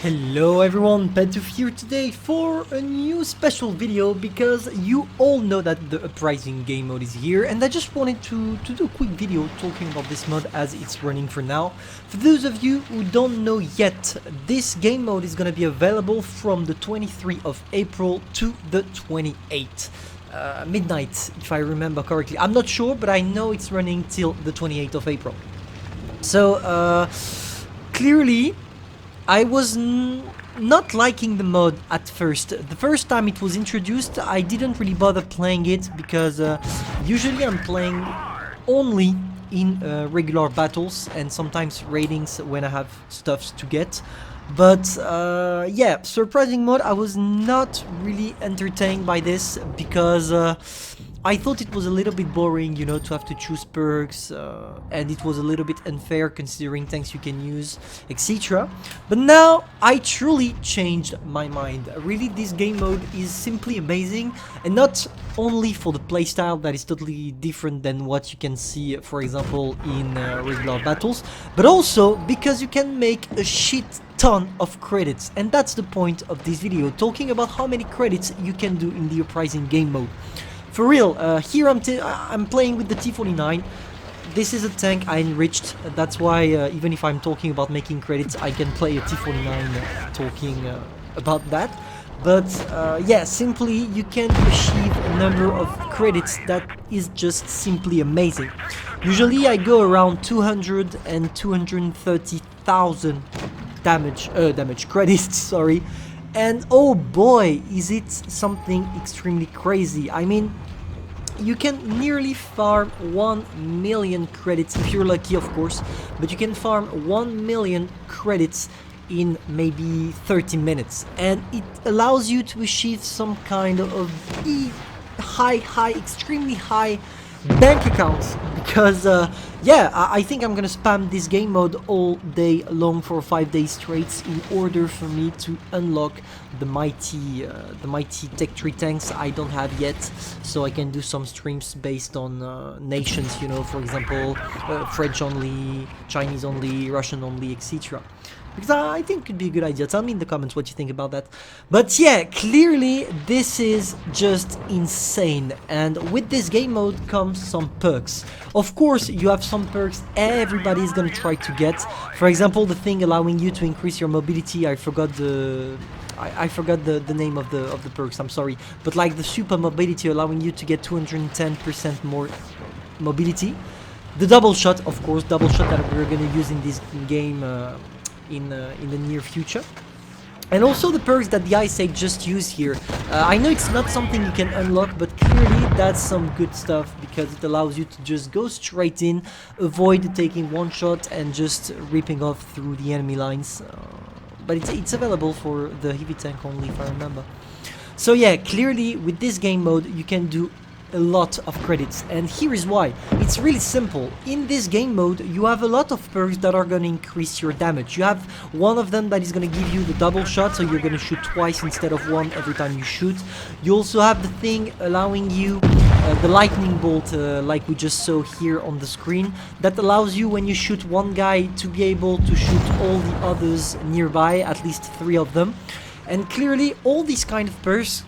Hello everyone, Pantoufleee here today for a new special video because you all know that the Uprising game mode is here, and I just wanted to do a quick video talking about this mod as it's running for now. For those of you who don't know yet, this game mode is gonna be available from the 23rd of April to the 28th. Midnight, if I remember correctly. I'm not sure, but I know it's running till the 28th of April. So, clearly, I was not liking the mod at first. The first time it was introduced, I didn't really bother playing it because usually I'm playing only in regular battles and sometimes raidings when I have stuffs to get. But yeah, surprising mod, I was not really entertained by this because I thought it was a little bit boring, you know, to have to choose perks, and it was a little bit unfair considering tanks you can use, etc. But now I truly changed my mind. Really, this game mode is simply amazing, and not only for the playstyle that is totally different than what you can see, for example, in regular battles, but also because you can make a shit ton of credits, and that's the point of this video, talking about how many credits you can do in the Uprising game mode. For real, here I'm playing with the T49. This is a tank I enriched, that's why even if I'm talking about making credits, I can play a T49 talking about that. But yeah, simply you can achieve a number of credits that is just simply amazing. Usually I go around 200 and 230,000 damage credits, sorry. And oh boy, is it something extremely crazy. I mean, you can nearly farm 1 million credits if you're lucky, of course, but you can farm 1 million credits in maybe 30 minutes, and it allows you to achieve some kind of extremely high bank accounts, because yeah, I think I'm gonna spam this game mode all day long for 5 days straight in order for me to unlock the mighty tech tree tanks I don't have yet, so I can do some streams based on nations, you know, for example, French only, Chinese only, Russian only, etc. Because I think it could be a good idea. Tell me in the comments what you think about that. But yeah, clearly this is just insane. And with this game mode comes some perks. Of course, you have some perks everybody is gonna try to get. For example, the thing allowing you to increase your mobility. I forgot the name of the perks, I'm sorry. But like the super mobility allowing you to get 210% more mobility. The double shot, of course, double shot that we're gonna use in this game in the near future. And also the perks that the Ice Age just used here. I know it's not something you can unlock, but clearly that's some good stuff because it allows you to just go straight in, avoid taking one shot and just ripping off through the enemy lines. But it's available for the heavy tank only, if I remember. So yeah, clearly with this game mode you can do a lot of credits, and here is why. It's really simple. In this game mode you have a lot of perks that are going to increase your damage. You have one of them that is going to give you the double shot, so you're going to shoot twice instead of one every time you shoot. You also have the thing allowing you the lightning bolt, like we just saw here on the screen, that allows you when you shoot one guy to be able to shoot all the others nearby, at least 3 of them. And clearly all these kind of perks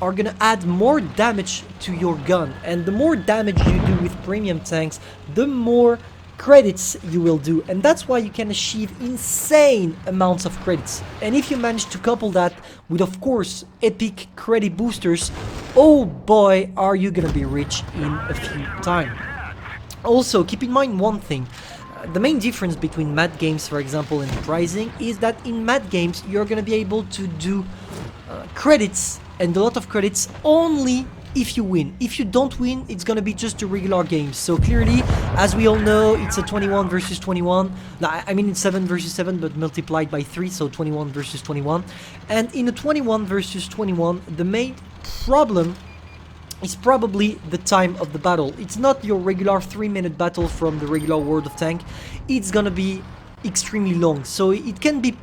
are gonna add more damage to your gun, and the more damage you do with premium tanks, the more credits you will do, and that's why you can achieve insane amounts of credits. And if you manage to couple that with, of course, epic credit boosters, oh boy, are you gonna be rich in a few time. Also, keep in mind one thing. The main difference between mad games, for example, and Uprising is that in mad games you're gonna be able to do credits, and a lot of credits, only if you win. If you don't win, it's gonna be just a regular game. So clearly, as we all know, it's a 21 versus 21. I mean, it's 7 versus 7, but multiplied by 3, so 21 versus 21. And in a 21 versus 21, the main problem is probably the time of the battle. It's not your regular 3-minute battle from the regular World of Tank. It's gonna be extremely long, so it can be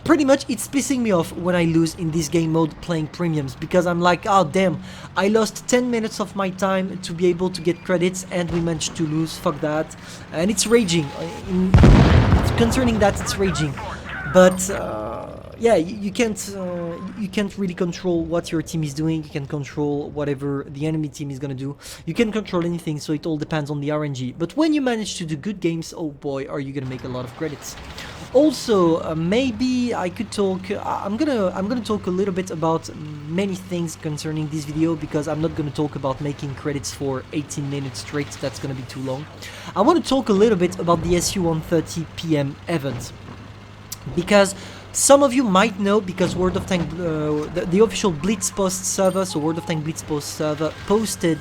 pretty much, it's pissing me off when I lose in this game mode playing premiums, because I'm like, oh damn, I lost 10 minutes of my time to be able to get credits and we managed to lose, fuck that. And it's raging. Concerning that, it's raging. But yeah, you can't really control what your team is doing. You can control whatever the enemy team is gonna do. You can control anything, so it all depends on the RNG. But when you manage to do good games, oh boy, are you gonna make a lot of credits. Also, maybe I could talk. I'm gonna talk a little bit about many things concerning this video, because I'm not gonna talk about making credits for 18 minutes straight. That's gonna be too long. I want to talk a little bit about the SU-130 PM event, because some of you might know, because World of Tank, the official Blitz Post server, so World of Tank Blitz Post server posted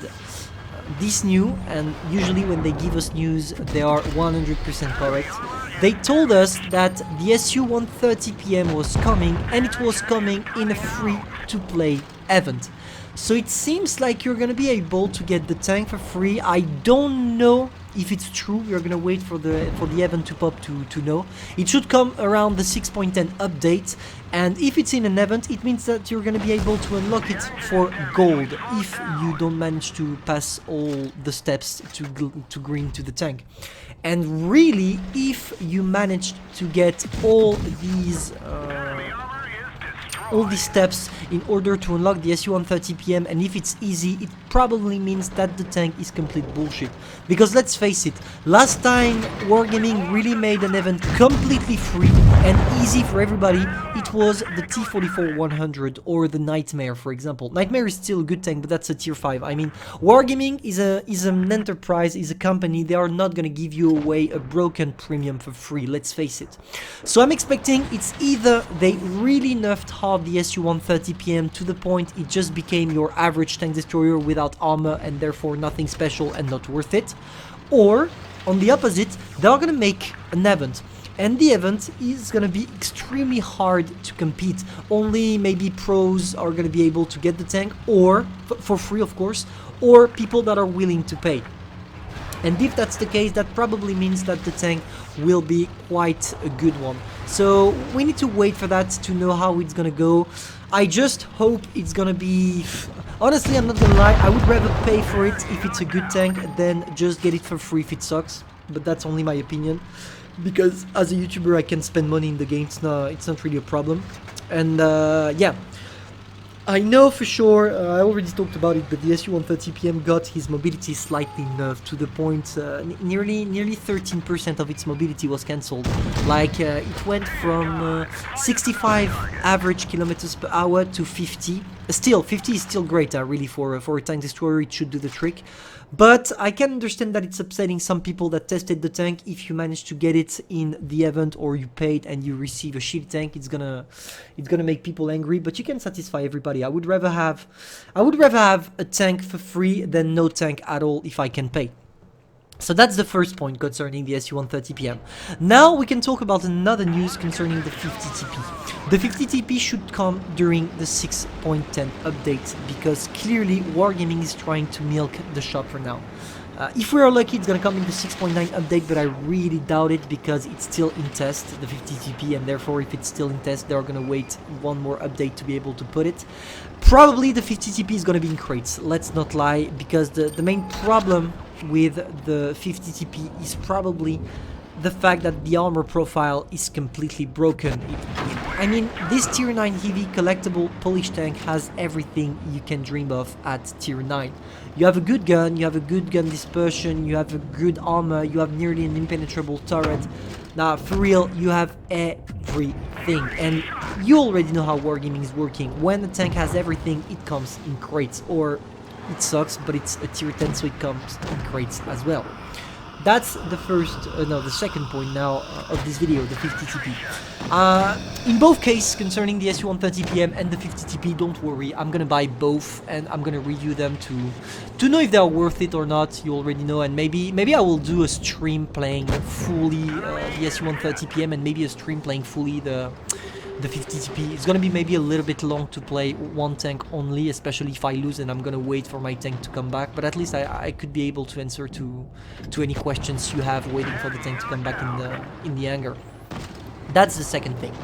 this new, and usually when they give us news, they are 100% correct. They told us that the SU-130 PM was coming, and it was coming in a free-to-play event. So it seems like you're gonna be able to get the tank for free. I don't know if it's true. We're gonna wait for the event to pop to know. It should come around the 6.10 update, and if it's in an event, it means that you're gonna be able to unlock it for gold if you don't manage to pass all the steps to green to the tank. And really, if you managed to get all these steps in order to unlock the SU-130 PM, and if it's easy, it probably means that the tank is complete bullshit. Because let's face it, last time Wargaming really made an event completely free and easy for everybody, it was the T-44-100 or the Nightmare, for example. Nightmare is still a good tank, but that's a tier 5. I mean, Wargaming is an enterprise, is a company. They are not gonna give you away a broken premium for free, let's face it. So I'm expecting it's either they really nerfed hard the SU-130 PM to the point it just became your average tank destroyer without armor and therefore nothing special and not worth it, or on the opposite, they're gonna make an event, and the event is gonna be extremely hard to compete. Only maybe pros are gonna be able to get the tank, or for free of course, or people that are willing to pay. And if that's the case, that probably means that the tank will be quite a good one. So we need to wait for that to know how it's gonna go. I just hope it's gonna be... Honestly, I'm not gonna lie, I would rather pay for it if it's a good tank than just get it for free if it sucks. But that's only my opinion, because as a YouTuber I can spend money in the game, it's not really a problem. And yeah, I know for sure, I already talked about it, but the SU-130 PM got his mobility slightly nerfed to the point nearly 13% of its mobility was cancelled. Like it went from 65 average kilometers per hour to 50. Still, 50 is still great, really, for a tank destroyer. It should do the trick. But I can understand that it's upsetting some people that tested the tank. If you manage to get it in the event, or you paid and you receive a shitty tank, it's gonna make people angry. But you can satisfy everybody. I would rather have a tank for free than no tank at all if I can pay. So that's the first point concerning the SU-130 PM. Now we can talk about another news concerning the 50 TP. The 50 TP should come during the 6.10 update, because clearly Wargaming is trying to milk the shop for now. If we are lucky, it's gonna come in the 6.9 update, but I really doubt it, because it's still in test, the 50 TP, and therefore if it's still in test, they're gonna wait one more update to be able to put it. Probably the 50 TP is gonna be in crates, let's not lie, because the main problem with the 50 TP is probably the fact that the armor profile is completely broken. I mean, this tier 9 heavy collectible Polish tank has everything you can dream of at tier 9. You have a good gun, you have a good gun dispersion, you have a good armor, you have nearly an impenetrable turret. Now, for real, you have everything. And you already know how Wargaming is working. When the tank has everything, it comes in crates, or it sucks, but it's a tier 10, so it comes in crates as well. That's the the second point now of this video, the 50 TP. In both cases, concerning the SU-130 PM and the 50 TP, don't worry, I'm gonna buy both, and I'm gonna review them to know if they are worth it or not. You already know, and maybe I will do a stream playing fully the SU-130 PM, and maybe a stream playing fully the 50 TP. It's gonna be maybe a little bit long to play one tank only, especially if I lose and I'm gonna wait for my tank to come back, but at least I could be able to answer to any questions you have waiting for the tank to come back in the hangar. That's the second thing.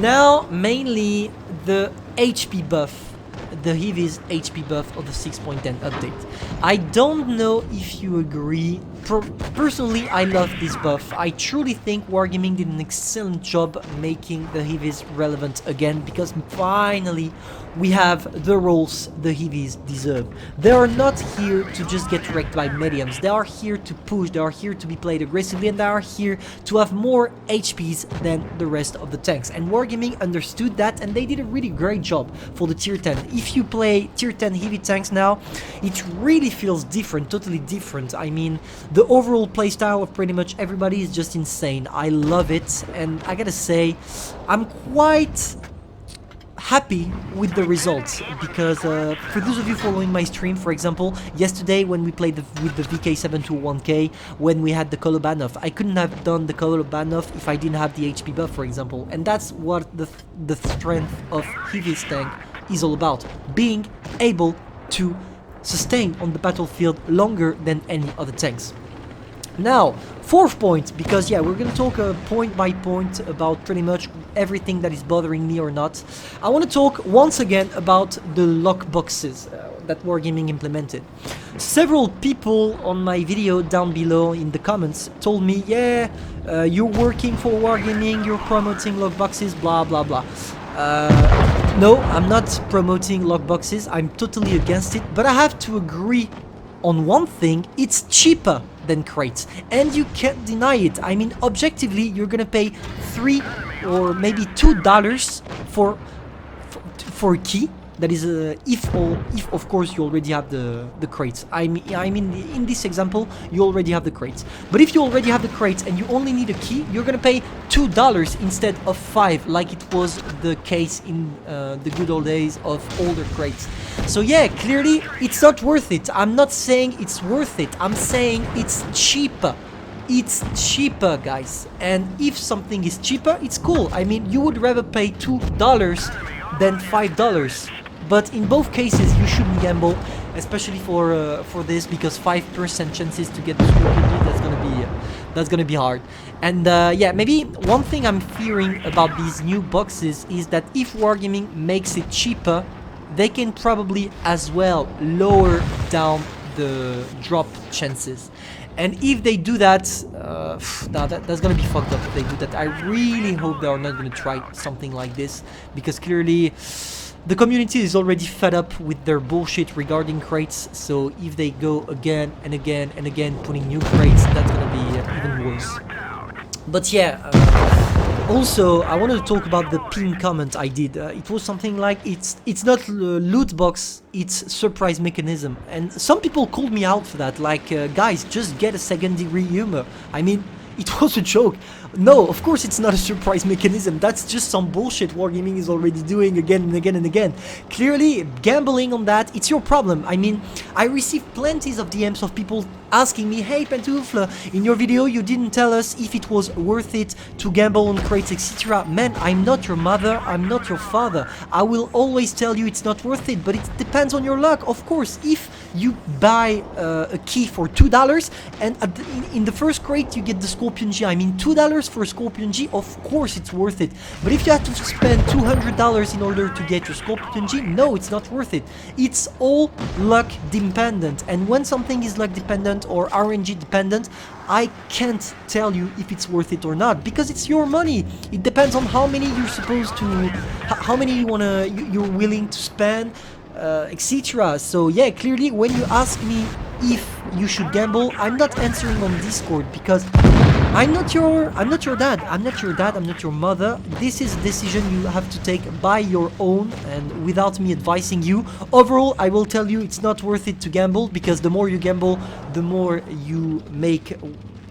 Now, mainly the HP buff, the heavy's HP buff of the 6.10 update. I don't know if you agree Personally, I love this buff. I truly think Wargaming did an excellent job making the heavies relevant again, because finally we have the roles the heavies deserve. They are not here to just get wrecked by mediums. They are here to push, they are here to be played aggressively, and they are here to have more HPs than the rest of the tanks. And Wargaming understood that, and they did a really great job for the tier 10. If you play tier 10 heavy tanks now, it really feels different, totally different. I mean, the overall playstyle of pretty much everybody is just insane. I love it, and I gotta say, I'm quite happy with the results, because for those of you following my stream, for example, yesterday when we played with the VK721K, when we had the color ban off, I couldn't have done the color ban off if I didn't have the HP buff, for example. And that's what the strength of Heavy's tank is all about, being able to sustain on the battlefield longer than any other tanks. Now, fourth point, because yeah, we're gonna talk point by point about pretty much everything that is bothering me or not. I want to talk once again about the lock boxes that Wargaming implemented. Several people on my video down below in the comments told me, yeah, you're working for Wargaming, you're promoting lock boxes, blah blah blah. No, I'm not promoting lock boxes, I'm totally against it, but I have to agree on one thing: it's cheaper than crates, and you can't deny it. I mean, objectively, you're gonna pay $3 or maybe $2 for a key. That is if of course you already have the crates. I mean in this example you already have the crates. But if you already have the crates and you only need a key, you're gonna pay $2 instead of $5, like it was the case in the good old days of older crates. So yeah, clearly it's not worth it. I'm not saying it's worth it. I'm saying it's cheaper. It's cheaper, guys. And if something is cheaper, it's cool. I mean, you would rather pay $2 than $5. But in both cases, you shouldn't gamble, especially for this, because 5% chances to get the Scorpion, that's gonna be hard. And yeah, maybe one thing I'm fearing about these new boxes is that if Wargaming makes it cheaper, they can probably as well lower down the drop chances. And if they do that, that's gonna be fucked up if they do that. I really hope they are not gonna try something like this, because clearly the community is already fed up with their bullshit regarding crates. So if they go again and again and again putting new crates, that's gonna be even worse. But yeah, also I wanted to talk about the pin comment I did. It was something like, it's not loot box, it's surprise mechanism. And some people called me out for that, like, guys, just get a second degree humor. I mean, it was a joke. No, of course it's not a surprise mechanism. That's just some bullshit Wargaming is already doing again and again and again. Clearly, gambling on that, it's your problem. I mean, I received plenty of DMs of people asking me, hey Pantoufleee, in your video you didn't tell us if it was worth it to gamble on crates, etc. Man, I'm not your mother, I'm not your father. I will always tell you it's not worth it, but it depends on your luck. Of course, if you buy a key for $2 and in the first crate you get the Scorpion G, I mean $2 for a Scorpion G, of course it's worth it. But if you have to spend $200 in order to get your Scorpion G, no, it's not worth it. It's all luck dependent, and when something is luck dependent or RNG dependent, I can't tell you if it's worth it or not, because it's your money. It depends on how many you're supposed to, how many you're willing to spend, etc. So yeah, clearly when you ask me if you should gamble, I'm not answering on Discord, because I'm not your dad. I'm not your mother. This is a decision you have to take by your own and without me advising you. Overall, I will tell you it's not worth it to gamble, because the more you gamble, the more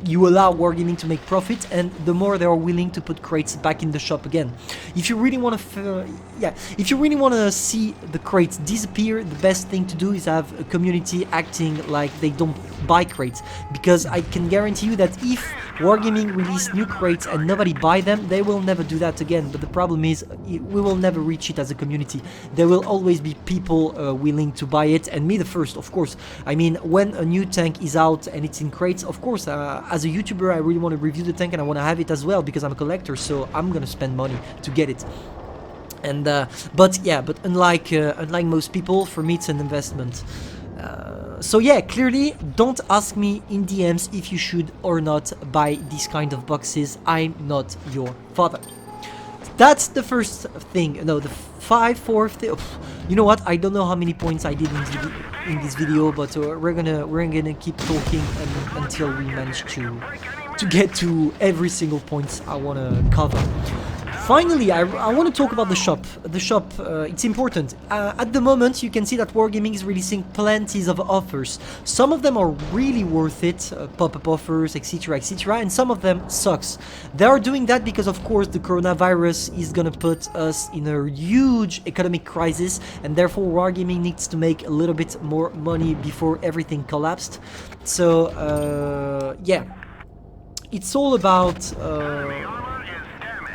you allow Wargaming to make profit, and the more they are willing to put crates back in the shop again. If you really want to see the crates disappear, the best thing to do is have a community acting like they don't buy crates, because I can guarantee you that if Wargaming release new crates and nobody buy them, they will never do that again. But the problem is, we will never reach it as a community. There will always be people willing to buy it, and me the first, of course. I mean, when a new tank is out and it's in crates, of course, as a YouTuber, I really want to review the tank and I want to have it as well, because I'm a collector, so I'm gonna spend money to get it. And but unlike most people, for me it's an investment. So yeah, clearly don't ask me in DMs if you should or not buy these kind of boxes. I'm not your father. That's the first thing. No, the fourth thing. You know what? I don't know how many points I did in this video, but we're gonna keep talking until we manage to get to every single point I wanna cover. Finally, I want to talk about the shop. The shop, it's important. At the moment, you can see that Wargaming is releasing plenty of offers. Some of them are really worth it, pop-up offers, etc, etc, and some of them sucks. They are doing that because, of course, the coronavirus is gonna put us in a huge economic crisis, and therefore Wargaming needs to make a little bit more money before everything collapsed. So, yeah, it's all about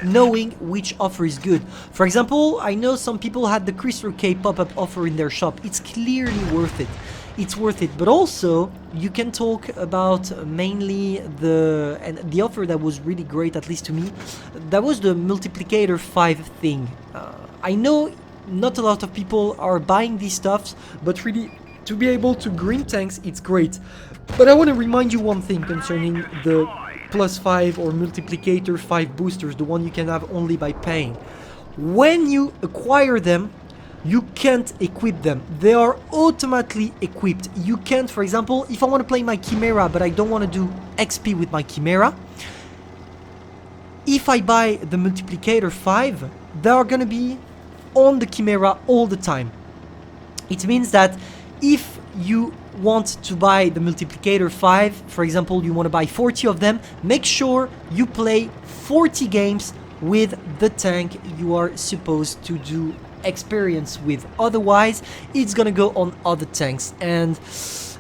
knowing which offer is good. For example, I know some people had the Crystal K pop-up offer in their shop. It's clearly worth it. It's worth it. But also, you can talk about mainly the offer that was really great, at least to me. That was the Multiplicator 5 thing. I know not a lot of people are buying these stuffs, but really, to be able to green tanks, it's great. But I want to remind you one thing concerning the +5 or Multiplicator 5 boosters, the one you can have only by paying. When you acquire them, you can't equip them. They are automatically equipped. You can't, for example, if I want to play my Chimera, but I don't want to do XP with my Chimera, if I buy the Multiplicator 5, they are going to be on the Chimera all the time. It means that if you want to buy the Multiplicator 5, for example, you want to buy 40 of them, make sure you play 40 games with the tank you are supposed to do experience with. Otherwise, it's gonna go on other tanks. And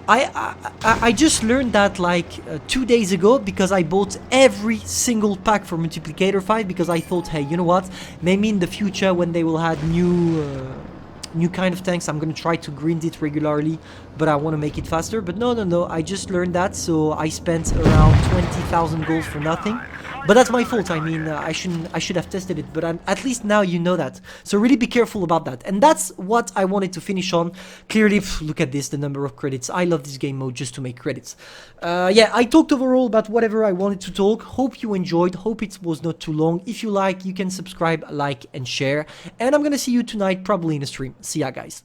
I just learned that like 2 days ago, because I bought every single pack for Multiplicator 5 because I thought, hey, you know what, maybe in the future when they will have new kind of tanks, I'm gonna try to grind it regularly, but I want to make it faster. But no, I just learned that, so I spent around 20,000 gold for nothing. But that's my fault. I mean, I should have tested it, but at least now you know that. So really be careful about that. And that's what I wanted to finish on. Clearly, look at this, the number of credits. I love this game mode just to make credits. Yeah, I talked overall about whatever I wanted to talk. Hope you enjoyed. Hope it was not too long. If you like, you can subscribe, like, and share. And I'm gonna see you tonight, probably in a stream. See ya, guys.